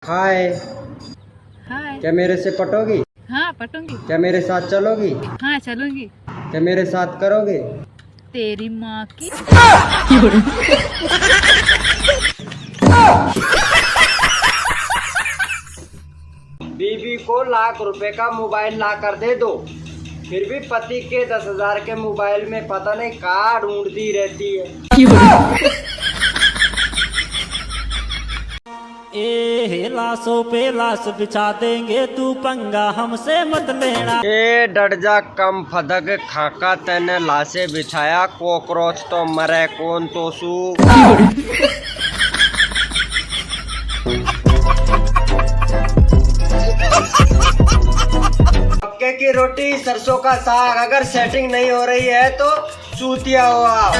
हाय। हाय। क्या मेरे से पटोगी? हाँ पटूंगी। क्या मेरे साथ चलोगी? हाँ चलूंगी। क्या मेरे साथ करोगे? तेरी माँ की। बीवी को ₹1,00,000 का मोबाइल ला कर दे दो, फिर भी पति के 10,000 के मोबाइल में पता नहीं कहाँ ढूंढती रहती है। ए लाशों पे लाश बिछा देंगे, तू पंगा हमसे मत लेना। ए डर जा कम फदक खाका, तेने लाशे बिछाया, कॉकरोच तो मरे कौन तो सू। मक्के की रोटी सरसों का साग, अगर सेटिंग नहीं हो रही है तो चूतिया हुआ।